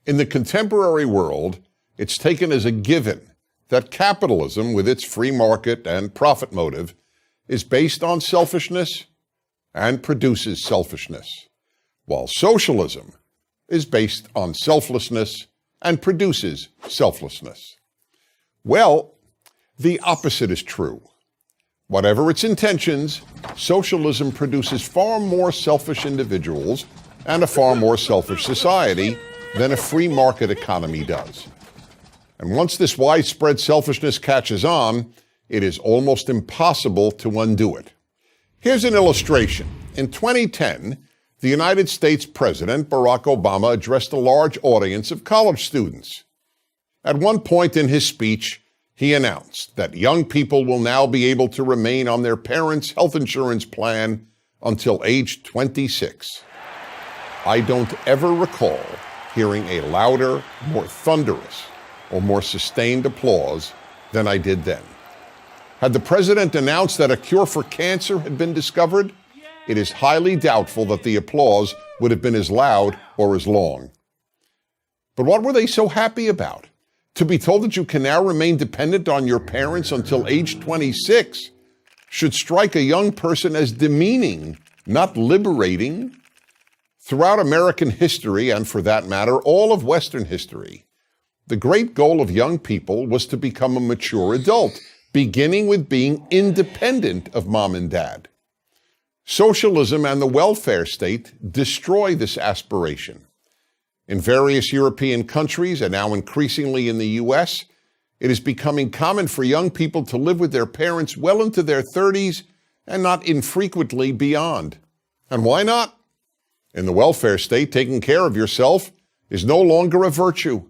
In the contemporary world, it's taken as a given that capitalism, with its free market and profit motive, is based on selfishness and produces selfishness, while socialism is based on selflessness and produces selflessness. Well, the opposite is true. Whatever its intentions, socialism produces far more selfish individuals and a far more selfish society than a free market economy does. And once this widespread selfishness catches on, it is almost impossible to undo it. Here's an illustration. In 2010, the United States President Barack Obama addressed a large audience of college students. At one point in his speech, he announced that young people will now be able to remain on their parents' health insurance plan until age 26. I don't ever recall hearing a louder, more thunderous, or more sustained applause than I did then. Had the president announced that a cure for cancer had been discovered, it is highly doubtful that the applause would have been as loud or as long. But what were they so happy about? To be told that you can now remain dependent on your parents until age 26 should strike a young person as demeaning, not liberating. Throughout American history, and for that matter, all of Western history, the great goal of young people was to become a mature adult, beginning with being independent of mom and dad. Socialism and the welfare state destroy this aspiration. In various European countries, and now increasingly in the U.S., it is becoming common for young people to live with their parents well into their 30s and not infrequently beyond. And why not? In the welfare state, taking care of yourself is no longer a virtue.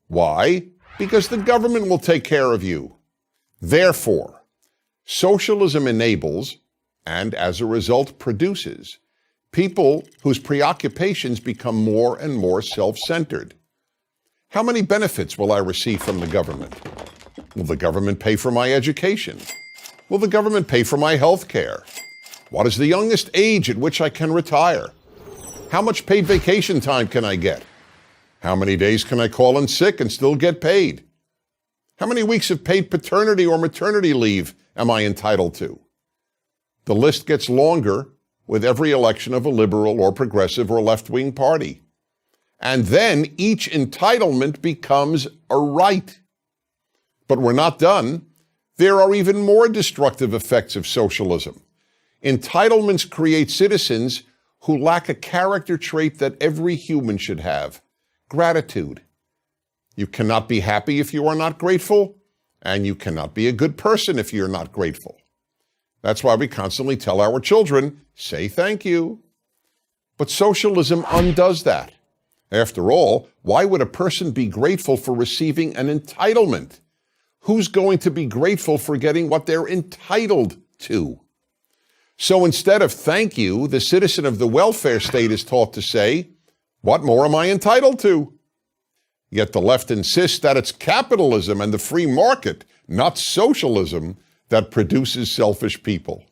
Why? Because the government will take care of you. Therefore, socialism enables, and as a result produces, people whose preoccupations become more and more self-centered. How many benefits will I receive from the government? Will the government pay for my education? Will the government pay for my health care? What is the youngest age at which I can retire? How much paid vacation time can I get? How many days can I call in sick and still get paid? How many weeks of paid paternity or maternity leave am I entitled to? The list gets longer with every election of a liberal or progressive or left-wing party. And then each entitlement becomes a right. But we're not done. There are even more destructive effects of socialism. Entitlements create citizens who lack a character trait that every human should have: gratitude. You cannot be happy if you are not grateful, and you cannot be a good person if you're not grateful. That's why we constantly tell our children, say thank you. But socialism undoes that. After all, why would a person be grateful for receiving an entitlement? Who's going to be grateful for getting what they're entitled to? So instead of thank you, the citizen of the welfare state is taught to say, what more am I entitled to? Yet the left insists that it's capitalism and the free market, not socialism, that produces selfish people.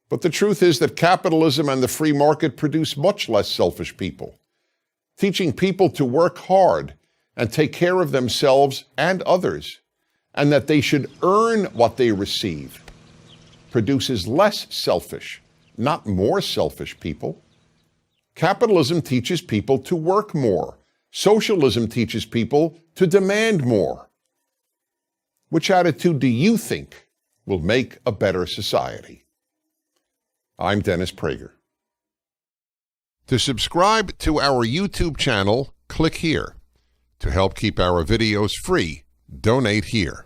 But the truth is that capitalism and the free market produce much less selfish people. Teaching people to work hard and take care of themselves and others, and that they should earn what they receive, produces less selfish, not more selfish people. Capitalism teaches people to work more. Socialism teaches people to demand more. Which attitude do you think will make a better society? I'm Dennis Prager. To subscribe to our YouTube channel, click here. To help keep our videos free, donate here.